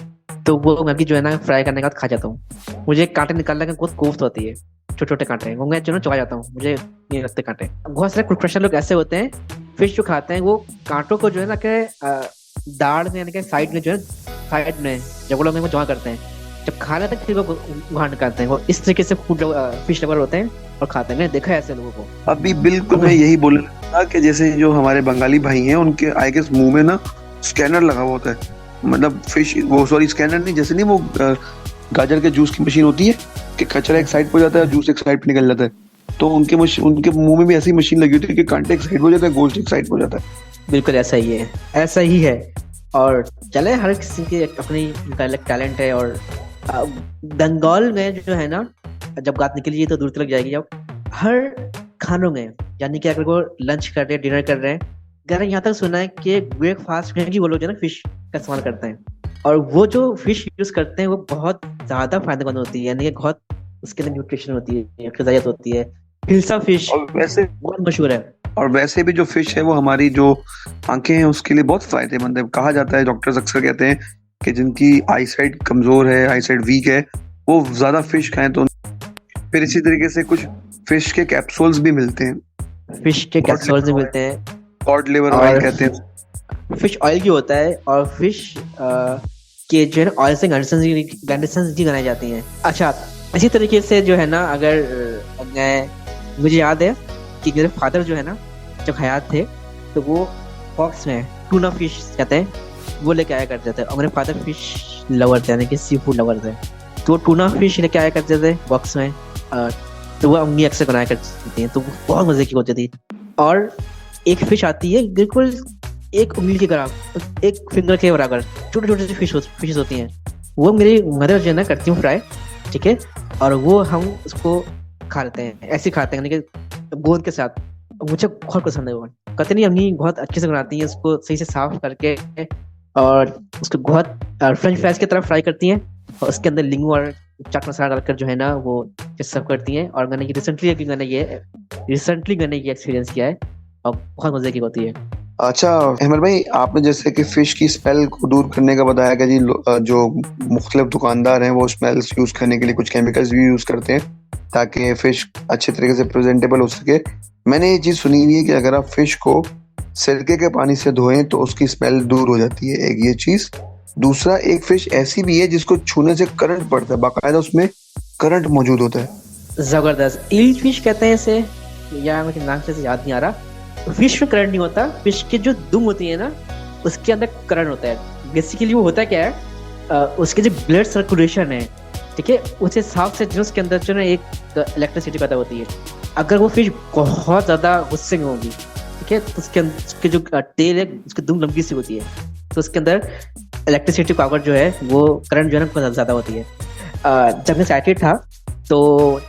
[SPEAKER 2] तो वो मैं भी जो है ना फ्राई करने के बाद खा जाता हूँ। मुझे कांटे निकालने की बहुत कोफ्त होती है, छोटे छोटे कांटे वो मैं जो ना चबा जाता हूँ, मुझे नहीं लगते कांटे। बहुत सारे प्रोफेशनल लोग ऐसे होते हैं, फिश जो खाते हैं वो कांटों को जो है ना कि दाढ़ में यानी कि साइड में जो है साइड में जगड़ों में वो जमा करते हैं, जब खा लेते हैं फिर वो बाहर निकालते हैं। वो इस तरीके से फूड फिश लवर होते हैं और खाते हैं। मैंने देखा है ऐसे लोगों को।
[SPEAKER 3] अभी बिल्कुल मैं यही बोल रहा था कि जैसे जो हमारे बंगाली भाई हैं उनके आई गेस मुंह में ना स्कैनर लगा हुआ होता है, मतलब फिश वो सॉरी स्कैनर नहीं, जैसे नहीं वो गाजर के जूस की मशीन होती है कि कचरा एक साइड पे जाता है, जूस एक साइड पे निकल जाता है, तो उनके मुंह में भी ऐसी मशीन लगी होती है कि कांटे एक साइड हो जाता है, गोश्त एक साइड हो जाता है।
[SPEAKER 2] बिल्कुल ऐसा ही है, ऐसा ही है। और चले हर किसी की अपनी टैलेंट है। और बंगाल में जो है ना, जब बात निकली तो दूर तक जाएगी, जब हर खानों में यानी कि अगर वो लंच कर रहे हैं, डिनर कर रहे हैं, मैंने यहाँ तक सुना है कि ब्रेकफास्ट में भी वो लोग जो है ना फिश का इस्तेमाल करते हैं। और वो जो फिश यूज करते हैं वो बहुत ज्यादा फायदेमंद होती है, यानी कि बहुत उसके अंदर न्यूट्रिशन होती है, ग़िज़ायत होती है। हिल्सा फिश
[SPEAKER 3] और वैसे
[SPEAKER 2] बहुत मशहूर है।
[SPEAKER 3] और वैसे भी जो फिश है वो हमारी जो आंखें हैं उसके लिए बहुत फायदेमंद है। कहा जाता है, डॉक्टर्स अक्सर कहते हैं कि जिनकी आईसाइट कमजोर है, आईसाइट वीक है, वो ज्यादा फिश खाएं। तो फिर इसी तरीके से कुछ फिश के कैप्सूल्स भी मिलते हैं,
[SPEAKER 2] फिश के कैप्सूल्स भी मिलते हैं,
[SPEAKER 3] कॉड लिवर ऑयल कहते हैं,
[SPEAKER 2] फिश ऑयल भी होता है। और फिश के जो है ऑयल से मेडिसिन भी बनाई जाती हैं। अच्छा इसी तरीके से जो है ना, अगर मुझे याद है कि मेरे फादर जो है ना जब हयात थे तो वो बॉक्स में टूना फिश कहते हैं वो लेके आया करते थे। और मेरे फादर फिश लवर थे, यानी कि सी फूड लवर थे। तो टूना फिश लेके आया करते थे बॉक्स में। तो वो अम्मी अक्सर बनाया करती थी, तो वो बहुत मजे की होती थी। और एक फिश आती है बिल्कुल एक उंगली के बराबर, एक फिंगर के बराबर, छोटे छोटे से फिशेस होती हैं। वो मेरी मदर जो है ना करती हूँ फ्राई, ठीक है। और वो हम उसको खा लेते हैं, ऐसे ही खाते हैं यानी कि गोंद के साथ। मुझे बहुत पसंद है वो। कहते नहीं अम्मी बहुत अच्छे से बनाती है उसको, सही से साफ करके, और उसको बहुत फ्रेंच फ्राइज की तरह फ्राई करती हैं, और उसके अंदर नींबू और चाट मसाला डालकर जो है ना वो सर्व करती हैं। और रिसेंटली मैंने ये एक्सपीरियंस किया है, और बहुत मजे की होती है।
[SPEAKER 3] अच्छा अहमद भाई, आपने जैसे कि फिश की स्मेल को दूर करने का बताया कि जी जो मुख्तलिफ दुकानदार हैं वो स्मेल्स यूज करने के लिए कुछ केमिकल्स भी यूज करते हैं ताकि फिश अच्छे तरीके से प्रेजेंटेबल हो सके। मैंने ये चीज सुनी हुई है कि अगर आप फिश को सिरके के पानी से धोएं तो उसकी स्मेल दूर हो जाती है, एक ये चीज। दूसरा, एक फिश ऐसी भी है जिसको छूने से करंट पड़ता है, बाकायदा उसमें करंट मौजूद होता है।
[SPEAKER 2] जबरदस्त ईल फिश कहते हैं इसे, या मुझे नाम से याद नहीं आ रहा। फिश में करंट नहीं होता, फिश की जो दुम होती है ना उसके अंदर करंट होता है। बेसिकली वो होता क्या है, उसके जो ब्लड सर्कुलेशन है, ठीक है, उसे साफ से जो उसके अंदर जो ना एक इलेक्ट्रिसिटी पैदा होती है। अगर वो फिश बहुत ज्यादा गुस्से में होगी, ठीक है, तो उसके जो टेल है उसकी दुम लंबी सी होती है, तो उसके अंदर इलेक्ट्रिसिटी पावर जो है वो करंट जो है ना बहुत ज्यादा होती है। जब मैं साइटेड था तो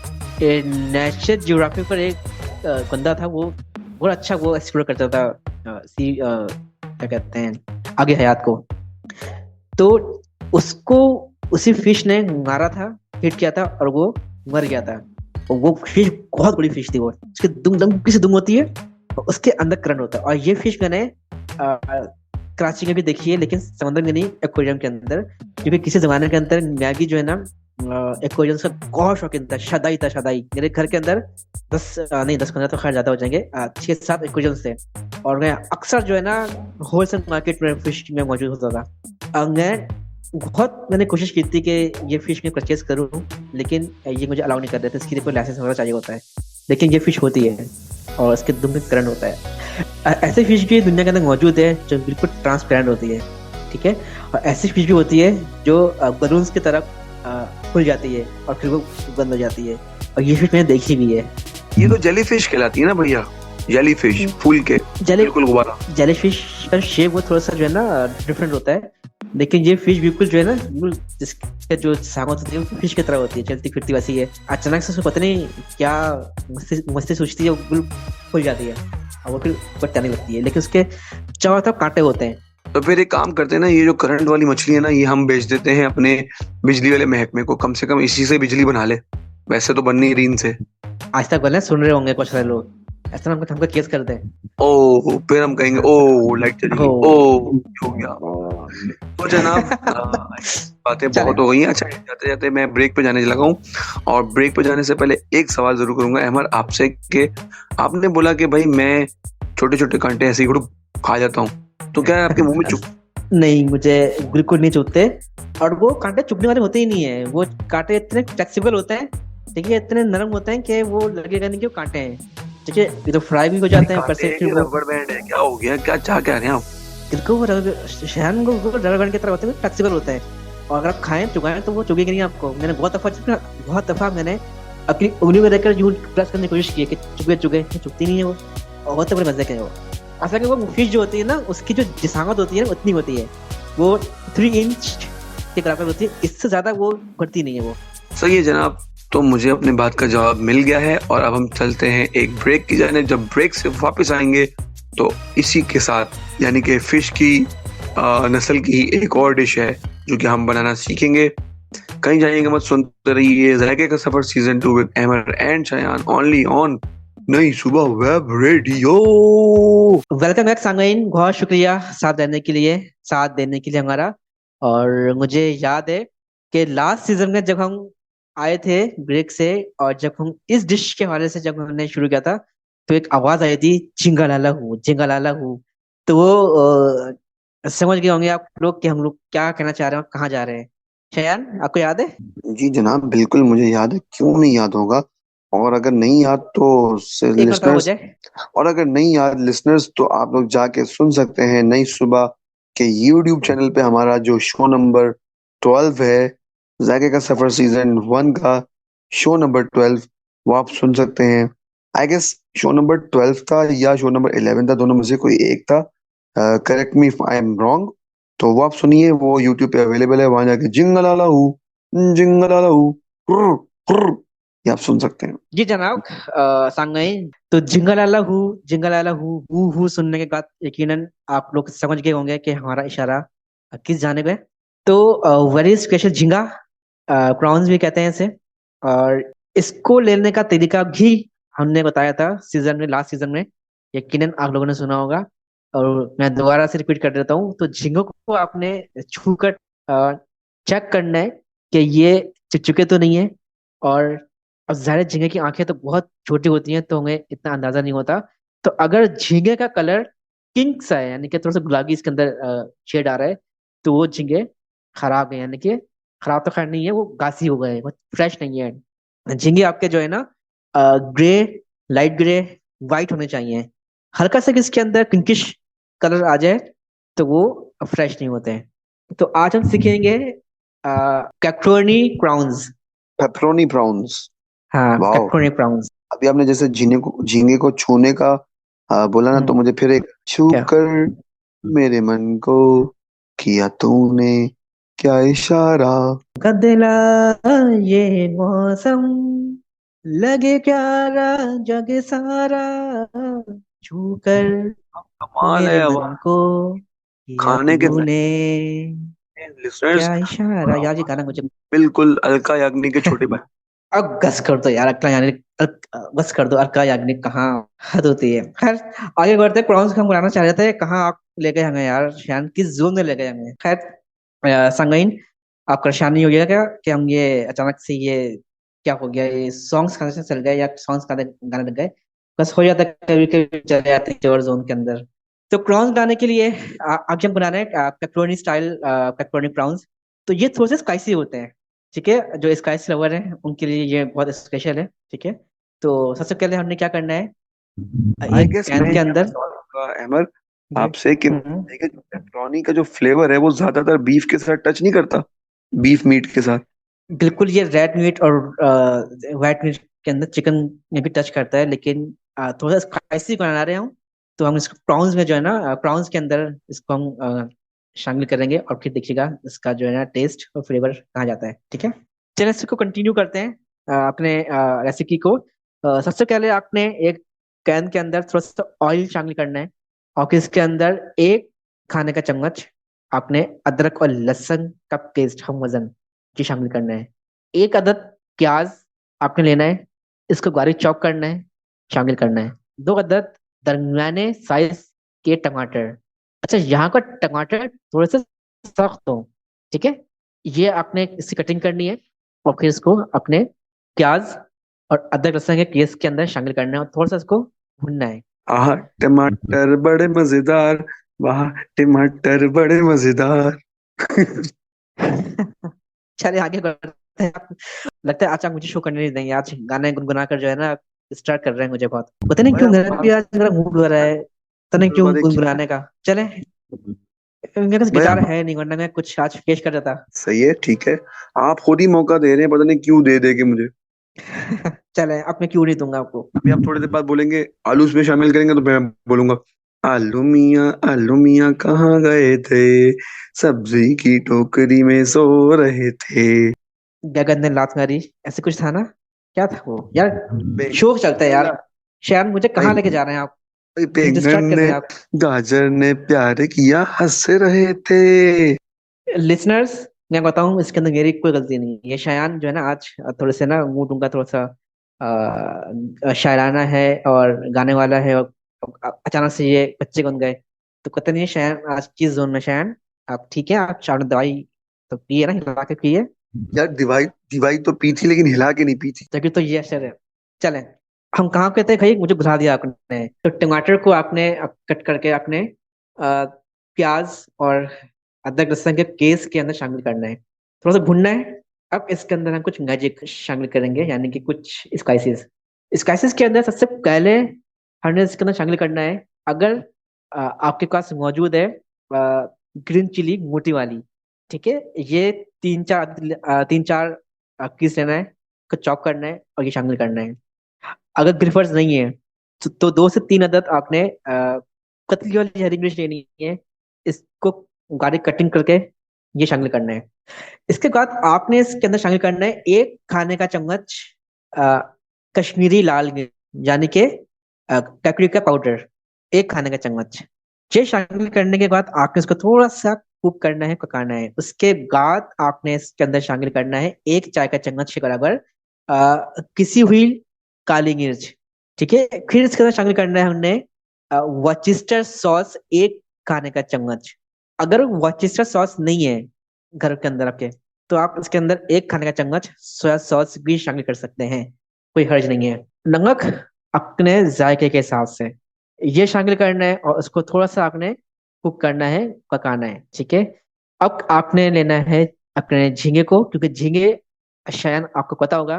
[SPEAKER 2] नेशनल ज्योग्राफी पर एक बंदा था, वो बहुत अच्छा वो एक्सप्लोर करता था क्या कहते हैं आगे हयात को। तो उसको उसी फिश ने मारा था, हिट किया था, और वो मर गया था। और वो फिश बहुत बड़ी फिश थी, वो उसकी दुम लंबी सी दुम होती है और उसके अंदर करंट होता है। और ये फिश मैंने कराची में भी देखी है, लेकिन समंदर में नहीं, एक्वेरियम के अंदर। क्योंकि किसी जमाने के अंदर मैं भी जो है ना एक्वेरियम से बहुत शौकीन था, शदाई। मेरे घर के अंदर 10-15 तो खैर ज्यादा हो जाएंगे, 6-7 एक्वेरियम थे। और मैं अक्सर जो है ना होलसेल मार्केट में फिश में मौजूद होता था। मैंने कोशिश की थी कि ये फिश मैं परचेज करूं, लेकिन ये मुझे अलाउ नहीं कर रहे थे, इसके लिए कोई लाइसेंस वगैरह चाहिए होता है। लेकिन ये फिश होती है और इसके दुम में करंट होता है। ऐसे फिश भी दुनिया के अंदर मौजूद है जो बिल्कुल ट्रांसपेरेंट होती है, ठीक है। और ऐसी फिश भी होती है जो बलून्स की तरफ खुल जाती है और फिर वो बंद हो जाती है, और ये फिश मैंने देखी भी है।
[SPEAKER 1] ये तो जेली फिश कहलाती है ना भैया, जेली फिश फूल के बिल्कुल गुब्बारा।
[SPEAKER 2] जेली फिश का शेप वो थोड़ा सा जो है ना डिफरेंट होता है, लेकिन ये फिश बिल्कुल जो है ना बिल्कुल जिसके जो सामत होती है वो फिश की तरह होती है, चलती फिरती वैसी है। अचानक से उसको पता नहीं क्या मस्ती सोचती है, वो बिल्कुल खुल जाती है और वो फिर पटने लगती है, लेकिन उसके चारों तरफ कांटे होते हैं।
[SPEAKER 1] तो फिर एक काम करते हैं ना, ये जो करंट वाली मछली है ना, ये हम बेच देते हैं अपने बिजली वाले महकमे को, कम से कम इसी से बिजली बना ले। वैसे तो बननी रीन से।
[SPEAKER 2] आज तक बोले सुन रहे होंगे कुछ सारे लोग, ऐसा हमको केस कर दें।
[SPEAKER 1] ओ फिर हम कहेंगे ओ लाइट चली गई, ओ हो गया। तो जनाब बातें बहुत हो गई हैं। अच्छा, जाते जाते मैं ब्रेक पे जाने लगा हूँ, और ब्रेक पे जाने से पहले एक सवाल जरूर करूंगा अहमद आपसे, कि आपने बोला कि भाई मैं छोटे छोटे कांटे ऐसे ही खा जाता हूँ, तो क्या आपके मुंह में चुभ?
[SPEAKER 2] नहीं, मुझे बिल्कुल नहीं चुभते, और वो कांटे चुभने वाले होते ही नहीं है। वो कांटे इतने फ्लेक्सिबल होते हैं, ठीक है, इतने नरम होते हैं कि वो लगेगा नहीं कि वो कांटे हैं, ठीक है। ये तो फ्राई भी हो जाते हैं, पर से फिर
[SPEAKER 1] रबर बैंड है, क्या हो गया, क्या चाह क्या रहे हैं आप?
[SPEAKER 2] इनको वो रबर बैंड की तरह होते हैं, फ्लेक्सिबल होते हैं, और अगर आप खाएं चुगाएं तो वो चुभेगा नहीं आपको। मैंने बहुत दफा मैंने अपनी उंगली में रखकर यूं प्रेस करने की कोशिश की कि चुगे चुभती नहीं है वो, और बहुत बड़े मजे के हैं वो। ऐसा कि वो फिश जो होती है ना उसकी जो जिसामत होती है उतनी होती है, वो 3 इंच के बराबर होती है, इससे ज्यादा वो बढ़ती नहीं है वो।
[SPEAKER 1] सही है जनाब, तो मुझे अपने बात का जवाब मिल गया है, और अब हम चलते हैं एक ब्रेक की जाने। जब ब्रेक से वापस आएंगे तो इसी के साथ यानी कि फिश की नस्ल की ही एक और डिश है जो कि हम बनाना सीखेंगे। कहीं जाइएगा मत, सुनते रहिए जायके का सफर season 2 with Ahmed and Shayan, only on Nai Subah web radio.
[SPEAKER 2] Welcome back सामईन, बहुत शुक्रिया साथ देने के लिए हमारा। और मुझे याद है कि लास्ट सीजन में जब हम आए थे ब्रेक से, और जब हम इस डिश के हवाले से जब हमने शुरू किया था, तो एक आवाज आई थी जिंगालाला हूँ। तो वो समझ गए होंगे आप लोग कि हम लोग क्या कहना चाह रहे हैं और कहाँ जा रहे हैं। शयान, आपको याद है?
[SPEAKER 3] जी जनाब, बिल्कुल मुझे याद है, क्यों नहीं याद होगा। और अगर नहीं याद तो
[SPEAKER 2] एक मरतबा हो
[SPEAKER 3] लिसनर्स
[SPEAKER 2] जाए।
[SPEAKER 3] और अगर नहीं याद लिसनर्स तो आप लोग जाके सुन सकते हैं नई सुबह के YouTube चैनल पे, हमारा जो शो नंबर 12 है, जायके का सफर सीजन 1 का शो नंबर 12 वो आप सुन सकते हैं। आई गेस शो नंबर 12 था या शो नंबर 11 था, दोनों में से कोई एक था। Correct me if I am wrong. तो वो आप सुनिए, वो यूट्यूब पे अवेलेबल है, वहां जाके जिंगलाला हूँ जिंगलाला हूँ ये आप सुन सकते हैं।
[SPEAKER 2] जी जनाब, सांगई तो जिंगलाला हु सुनने के बाद यकीनन आप लोग समझ गए होंगे कि हमारा इशारा किस जानिब है। तो वेरी स्पेशल झिंगा, क्राउन्स भी कहते हैं इसे। और इसको लेने का तरीका भी हमने बताया था सीजन में, लास्ट सीजन में, यकीनन आप लोगों ने सुना होगा। और मैं दोबारा से रिपीट कर देता हूँ। तो झींगों को आपने छूकर चेक करना है कि ये चिपचिपे तो नहीं है। और अब ज़ाहिर है, झींगे की आंखें तो बहुत छोटी होती हैं, तो हमें इतना अंदाजा नहीं होता। तो अगर झींगे का कलर पिंक सा है, यानी कि थोड़ा सा गुलाबी इसके अंदर शेड आ रहा है, तो वो झींगे खराब है। यानी कि खराब तो खैर नहीं है, वो गासी हो गए हैं, वो फ्रेश नहीं है। झींगे आपके जो है ना, ग्रे, लाइट ग्रे, वाइट होने चाहिए। हल्का सा इसके अंदर पिंकिश कलर आ जाए तो वो फ्रेश नहीं होते हैं। तो आज हम सीखेंगे कैक्रोनी क्राउन्स।
[SPEAKER 3] Pepperoni prawns.
[SPEAKER 2] हाँ,
[SPEAKER 3] वाओ।
[SPEAKER 2] कैक्रोनी क्राउन्स।
[SPEAKER 3] अभी आपने जैसे झींगे को छूने का बोला ना, तो मुझे फिर एक छू
[SPEAKER 2] क्या?
[SPEAKER 3] कर मेरे मन को किया तूने क्या इशारा।
[SPEAKER 2] बदला ये मौसम, लगे प्यारा जग सारा, छू कर
[SPEAKER 1] कमाल है
[SPEAKER 2] मेरे
[SPEAKER 1] अब
[SPEAKER 2] मन को किया
[SPEAKER 1] खाने के
[SPEAKER 2] तूने
[SPEAKER 1] लिसनर्स।
[SPEAKER 2] क्या इशारा। यार ये गाना मुझे,
[SPEAKER 1] बिल्कुल अलका याग्निक के छोटे भाई।
[SPEAKER 2] अब गस कर दो यार, अक्ला याग्निक, बस कर दो, अक्ला याग्निक कहाँ हद होती है। खैर, आगे बढ़ते हैं। प्रॉन्स हम बुलाना चाह रहे थे, कहाँ आप ले गए हमें यार, शान किस जोन में ले गए हमें। खैर, संगीन, आप परेशानी हो गया क्या कि हम ये अचानक से ये क्या हो गया, ये सॉन्ग्स कहाँ से चल गए या सॉन्ग्स गाने गाने लग गए। बस हो जाता है, कभी कभी चले जाते हैं जोन के अंदर। तो प्रॉन्स बनाने के लिए आगे हम बना रहे हैं पेपरोनी स्टाइल पेपरोनी प्रॉन्स। तो ये थोड़े से स्पाइसी होते हैं, ठीक है। जो स्पाइसी लवर हैं उनके लिए ये बहुत स्पेशल है, ठीक है। तो सबसे पहले हमने क्या करना है,
[SPEAKER 3] आई
[SPEAKER 2] एक
[SPEAKER 3] गेस
[SPEAKER 2] कैन
[SPEAKER 3] मैं
[SPEAKER 2] के
[SPEAKER 3] यहाँ
[SPEAKER 2] अंदर।
[SPEAKER 3] सवाल करूंगा अहमद
[SPEAKER 2] जी।
[SPEAKER 3] आपसे कि
[SPEAKER 2] हम्म।
[SPEAKER 3] देखिए, जो पेपरोनी का जो फ्लेवर है वो ज्यादातर बीफ के साथ टच नहीं करता, बीफ मीट के साथ।
[SPEAKER 2] बिल्कुल, ये रेड मीट और व्हाइट मीट के अंदर चिकन में भी टच करता है, लेकिन थोड़ा सा स्पाइसी बना रहे हूँ। तो हम इसको प्रॉन्स में जो है ना, प्रॉन्स के अंदर इसको हम शामिल करेंगे, और फिर देखिएगा इसका जो है ना टेस्ट और फ्लेवर कहाँ जाता है, ठीक है। चलिए इसको कंटिन्यू करते हैं, अपने रेसिपी को। सबसे पहले आपने एक कैन के अंदर थोड़ा सा ऑयल शामिल करना है, और फिर इसके अंदर एक खाने का चम्मच आपने अदरक और लहसुन का पेस्ट हम वजन की शामिल करना है। एक अदद प्याज आपने लेना है, इसको बारीक चॉप करना है, शामिल करना है। दो अदद दरमियाने साइज के टमाटर। अच्छा, यहाँ का टमाटर थोड़े से सख्त हो, ठीक है। ये आपने इसकी कटिंग करनी है, और फिर इसको अपने प्याज और अदरक लहसुन के पेस्ट के अंदर शामिल करना है, और थोड़ा सा इसको भूनना है।
[SPEAKER 3] आह, टमाटर बड़े मजेदार, वाह टमाटर बड़े मजेदार।
[SPEAKER 2] चलिए आगे बढ़ते हैं। लगता है आज आप मुझे शो करने नहीं देंगे, आज गाने गुनगुना कर जो है ना स्टार्ट कर रहे हैं मुझे। बहुत पता नहीं
[SPEAKER 3] भाई
[SPEAKER 2] क्यों, मेरा भी आज मेरा मूड हो रहा है, पता नहीं क्यों
[SPEAKER 3] बाद एक चीज
[SPEAKER 2] गुनगुनाने का। चले, मेरे पास
[SPEAKER 3] भाई
[SPEAKER 2] गिटार
[SPEAKER 3] आप
[SPEAKER 2] है नहीं, वरना मैं कुछ आज पेश कर देता।
[SPEAKER 3] सही है, ठीक है। आप खुद ही मौका दे रहे हैं, पता नहीं क्यों दे दे के मुझे।
[SPEAKER 2] चले, अब मैं क्यों नहीं दूंगा आपको।
[SPEAKER 3] अभी आप थोड़ी देर बाद बोलेंगे आलू उसमें शामिल करेंगे, तो मैं बोलूंगा आलू मियाँ कहाँ गए थे, सब्जी की टोकरी में सो रहे थे।
[SPEAKER 2] गगन ने लात मारी, ऐसे कुछ था ना, क्या था वो यार।
[SPEAKER 3] बे-
[SPEAKER 2] शोक चलता है
[SPEAKER 3] नहीं
[SPEAKER 2] यार। शायद मुझे कहाँ लेके जा रहे हैं आप, मुझे
[SPEAKER 3] बैंगन
[SPEAKER 2] डिस्ट्रैक्ट कर
[SPEAKER 3] ने
[SPEAKER 2] रहे हैं आप।
[SPEAKER 3] गाजर ने प्यार किया हंस रहे थे।
[SPEAKER 2] लिसनर्स, मैं बताऊं, इसके अंदर मेरी कोई गलती नहीं है। ये शायान जो है ना, आज थोड़े से ना मूड उनका थोड़ा सा शायराना है और गाने वाला है, और अचानक से ये बच्चे बन गए। तो पता नहीं है शायन आज किस जोन में। शायन, आप ठीक है? आप चावल दवाई तो पिए ना, हिला के पिए,
[SPEAKER 3] यार दिवाई दिवाई तो पी थी, लेकिन हिला के नहीं पी थी।
[SPEAKER 2] तभी तो ये असर है। चलें, हम कहाँ पे थे भाई, मुझे बुला दिया आपने। तो टमाटर को आपने कट करके आपने प्याज और अदरक लहसुन के पेस्ट के अंदर शामिल करना है, थोड़ा सा भुनना है। अब इसके अंदर हम कुछ मैजिक शामिल करेंगे, यानी कि कुछ स्पाइसेस। स्पाइसेस के अंदर सबसे पहले हमने इसके अंदर शामिल करना है, अगर आपके पास मौजूद है ग्रीन चिली मोटी वाली, ठीक है, ये तीन चार कीज लेना है, को चॉप करना है और ये शामिल करना है। अगर ग्रिफर्स नहीं है तो 2 से 3 अदद आपने पतली वाली हरी मिर्च लेनी है, इसको बारीक कटिंग करके ये शामिल करना है। इसके बाद आपने इसके अंदर शामिल करना है 1 खाने का चम्मच अ, कश्मीरी लाल मिर्च, यानी कि पेपरिका पाउडर, 1 खाने का चम्मच। ये शामिल करने के बाद आपने इसको थोड़ा सा कुक करना है, पकाना है। उसके बाद आपने इसके अंदर शामिल करना है 1 चाय का चम्मच के बराबर पिसी हुई काली मिर्च। ठीक है, फिर इसके अंदर शामिल करना है हमने वर्चिस्टर सॉस, 1 खाने का चम्मच। अगर वर्चिस्टर सॉस नहीं है घर के अंदर आपके, तो आप इसके अंदर 1 खाने का चम्मच सोया सॉस भी शामिल कर सकते हैं, कोई हर्ज नहीं है। नमक अपने जायके के हिसाब से ये शामिल करना है और उसको थोड़ा सा आपने कुक करना है, पकाना है। ठीक है, अब आपने लेना है अपने झींगे को, क्योंकि झींगे शायद आपको पता होगा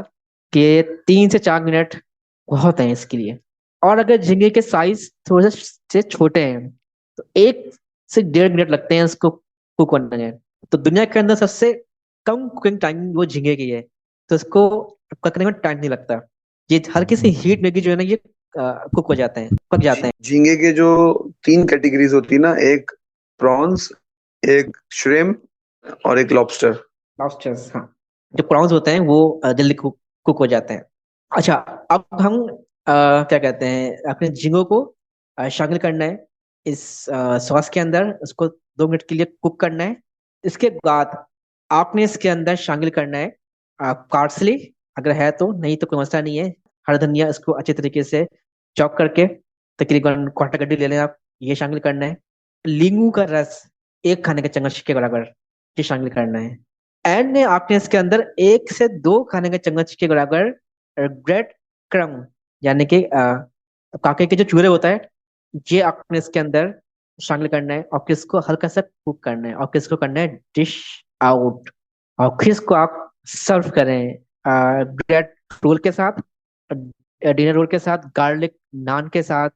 [SPEAKER 2] कि 3 से 4 मिनट बहुत है इसके लिए। और अगर झींगे के साइज थोड़े से छोटे हैं तो 1 से 1.5 मिनट लगते हैं इसको कुक होने में। तो दुनिया के अंदर सबसे कम कुकिंग टाइम वो झींगे की है, तो इसको पकने में टाइम नहीं लगता। ये हल्की सी हीट में भी जो है ना, ये कुक हो जाते हैं, पक जाते हैं।
[SPEAKER 3] झींगे के जो 3 कैटेगरीज होती है ना, एक प्रॉन्स, एक श्रिम्प और एक लॉबस्टर।
[SPEAKER 2] लॉबस्टर्स, हाँ, जो प्रॉन्स होते हैं वो जल्दी कुक हो जाते हैं। अच्छा, अब हम क्या कहते हैं, अपने झींगों को शामिल करना है इस सॉस के अंदर, उसको 2 मिनट के लिए कुक करना है। इसके बाद आपने इसके अंदर शामिल करना है पार्सली, अगर है तो, नहीं तो कोई मसला नहीं है। हरा धनिया, इसको अच्छे तरीके से चॉप करके तकरीबन क्वार्टर गड्डी ले लें आप, ये शामिल करना है। नींबू का रस 1 खाने का चम्मच के बराबर ये शामिल करना है। एंड में आपने इसके अंदर 1 से 2 खाने का चम्मच के बराबर ब्रेड क्रम, यानी कि काके के जो चूरे होता है, ये आपने इसके अंदर शामिल करना है और किसको हल्का सा कुक करना है और किसको करना है डिश आउट। और फिर इसको आप सर्व करें ब्रेड रोल के साथ, डिनर रोल के साथ, गार्लिक नान के साथ,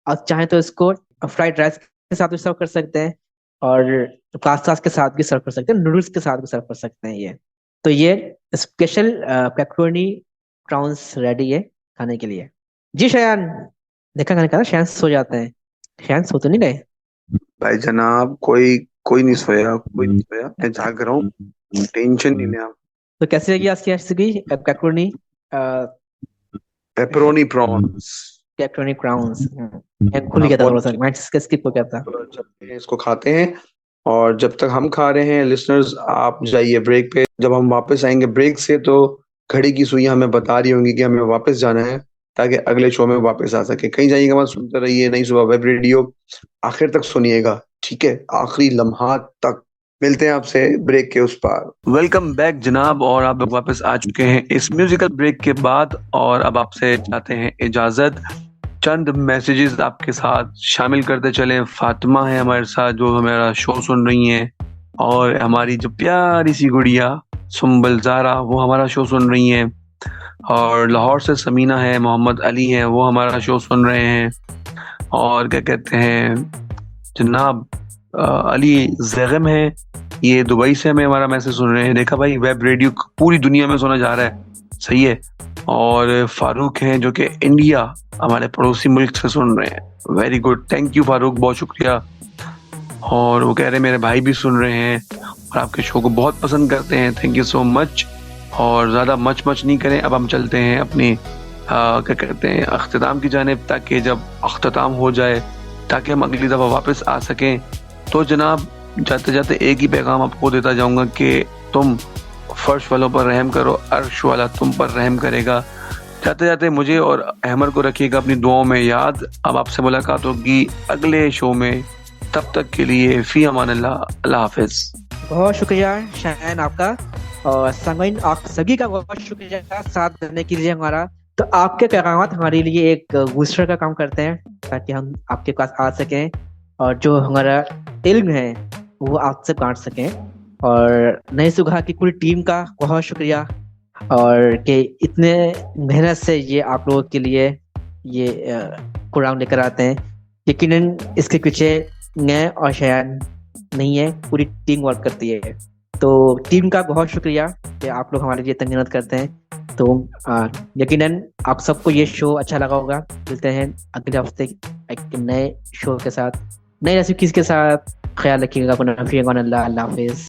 [SPEAKER 2] और चाहे तो इसको फ्राइड राइस के साथ भी सर्व कर सकते हैं और पास्ता के साथ भी सर्व कर सकते हैं, नूडल्स के साथ भी सर्व कर सकते हैं ये। तो ये स्पेशल पेपरोनी प्रॉन्स रेडी है खाने के लिए। जी शयान, देखा खाने का शयान सो जाते हैं। शयान सो तो नहीं गए?
[SPEAKER 3] भाई जनाब, कोई कोई नहीं सोया, कोई नहीं सोया, मैं जाग रहा हूँ, टेंशन नहीं लें आप।
[SPEAKER 2] तो कैसी लगी आज की recipe pepperoni
[SPEAKER 3] pepperoni prawns.
[SPEAKER 2] Pepperoni crowns? मैं खुल गया था थोड़ा
[SPEAKER 3] बहुत
[SPEAKER 2] सा, मैं स्किप हो गया था।
[SPEAKER 3] चलते हैं, इसको खाते हैं। और जब तक हम खा रहे हैं लिसनर्स, आप जाइए ब्रेक पे। जब हम वापस आएंगे ब्रेक से तो घड़ी की सुइयां हमें बता रही होंगी कि हमें वापस जाना है, ताकि अगले शो में वापस आ सके। कहीं जाइएगा मत, सुनते रहिए नई सुबह वेब रेडियो, आखिर तक सुनिएगा, ठीक है, आखिरी लम्हात तक। मिलते हैं आपसे ब्रेक के उस पार।
[SPEAKER 1] वेलकम बैक जनाब, और आप लोग वापस आ चुके हैं इस म्यूजिकल ब्रेक के बाद, और अब आपसे चाहते हैं इजाजत। चंद मैसेजेस आपके साथ शामिल करते चले। फातिमा है हमारे साथ जो हमारा शो सुन रही हैं, और हमारी जो प्यारी सी गुड़िया सुम्बल ज़ारा, वो हमारा शो सुन रही हैं। और लाहौर से समीना है, मोहम्मद अली हैं, वो हमारा शो सुन रहे हैं। और क्या कहते हैं जनाब, अली जैगम है, ये दुबई से हमें हमारा मैसेज सुन रहे हैं। देखा भाई, वेब रेडियो पूरी दुनिया में सुना जा रहा है, सही है। और फारूक हैं जो कि इंडिया, हमारे पड़ोसी मुल्क से सुन रहे हैं। Very good, thank you Farooq, बहुत शुक्रिया। और वो कह रहे हैं मेरे भाई भी सुन रहे हैं और आपके शो को बहुत पसंद करते हैं, थैंक यू सो मच। और ज़्यादा मच नहीं करें, अब हम चलते हैं अपनी क्या कहते हैं अख्ताम की जानिब, ताकि जब अख्ताम हो जाए ताकि हम अगली दफ़ा वापस आ सकें। तो जनाब, जाते जाते एक ही पैगाम आपको देता जाऊंगा कि तुम फर्श वालों पर रहम करो, अर्श वाला तुम पर रहम करेगा। जाते जाते मुझे और अहमद को रखिएगा अपनी दुआओं में याद। अब आपसे मुलाकात होगी अगले शो में, तब तक के लिए फी अमान अल्लाह, अल्लाह हाफिज।
[SPEAKER 2] बहुत शुक्रिया शायन आपका, और सामीन आप सभी का बहुत शुक्रिया साथ देने के लिए हमारा। तो आपके पैगाम हमारे लिए एक बूस्टर का काम करते हैं, ताकि हम आपके पास आ सकें और जो हमारा इल्म है वो आपसे बांट सकें। और नई सुबह की पूरी टीम का बहुत शुक्रिया, और कि इतने मेहनत से ये आप लोगों के लिए ये प्रोग्राम लेकर आते हैं। यकीनन इसके पीछे मैं और शयान नहीं है, पूरी टीम वर्क करती है। तो टीम का बहुत शुक्रिया कि आप लोग हमारे लिए इतनी मेहनत करते हैं। तो यकीनन आप सबको ये शो अच्छा लगा होगा। मिलते हैं अगले हफ्ते एक नए शो के साथ, नए रेसिपीज के साथ। ख्याल रखिएगा अपना, अल्लाह हाफिज।